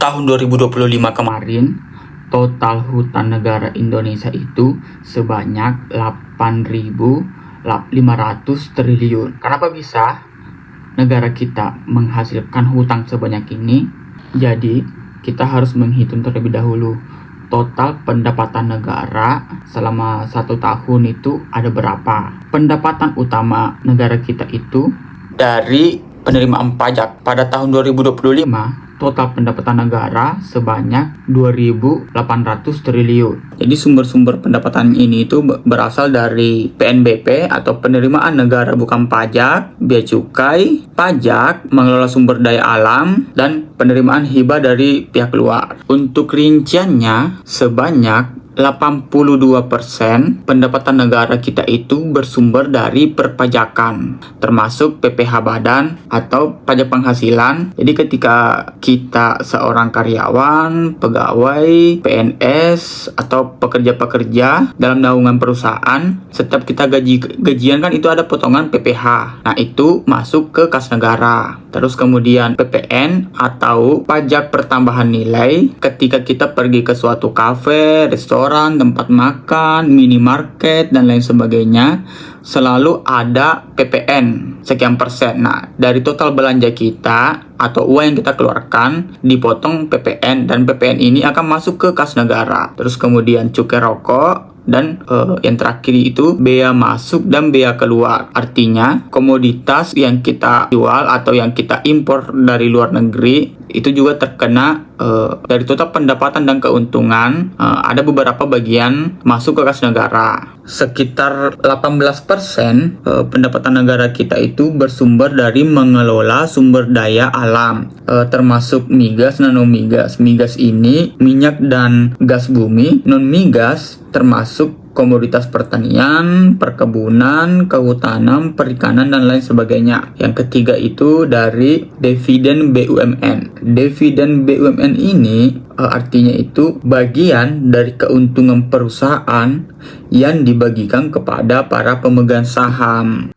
tahun 2025 kemarin, total hutan negara Indonesia itu sebanyak 8.500 triliun. Kenapa bisa negara kita menghasilkan hutang sebanyak ini? Jadi, kita harus menghitung terlebih dahulu total pendapatan negara selama 1 tahun itu ada berapa. Pendapatan utama negara kita itu dari penerimaan pajak. Pada tahun 2025, total pendapatan negara sebanyak 2.800 triliun. Jadi sumber-sumber pendapatan ini itu berasal dari PNBP atau penerimaan negara bukan pajak, bea cukai, pajak, mengelola sumber daya alam, dan penerimaan hibah dari pihak luar. Untuk rinciannya, sebanyak 82% pendapatan negara kita itu bersumber dari perpajakan, termasuk PPh badan atau pajak penghasilan. Jadi ketika kita seorang karyawan, pegawai, PNS, atau pekerja-pekerja dalam naungan perusahaan, setiap kita gajian kan itu ada potongan PPh. Nah, itu masuk ke kas negara. Terus kemudian PPN atau pajak pertambahan nilai ketika kita pergi ke suatu kafe, restoran, tempat makan, minimarket, dan lain sebagainya, selalu ada PPN sekian persen. Nah, dari total belanja kita atau uang yang kita keluarkan dipotong PPN, dan PPN ini akan masuk ke kas negara. Terus kemudian cukai rokok, dan yang terakhir itu bea masuk dan bea keluar. Artinya komoditas yang kita jual atau yang kita impor dari luar negeri itu juga terkena dari total pendapatan dan keuntungan. Ada beberapa bagian masuk ke kas negara. Sekitar 18% pendapatan negara kita itu bersumber dari mengelola sumber daya alam, termasuk migas, nanomigas. Migas ini minyak dan gas bumi. Non-migas termasuk komoditas pertanian, perkebunan, kehutanan, perikanan, dan lain sebagainya. Yang ketiga itu dari dividen BUMN. Dividen BUMN ini artinya itu bagian dari keuntungan perusahaan yang dibagikan kepada para pemegang saham.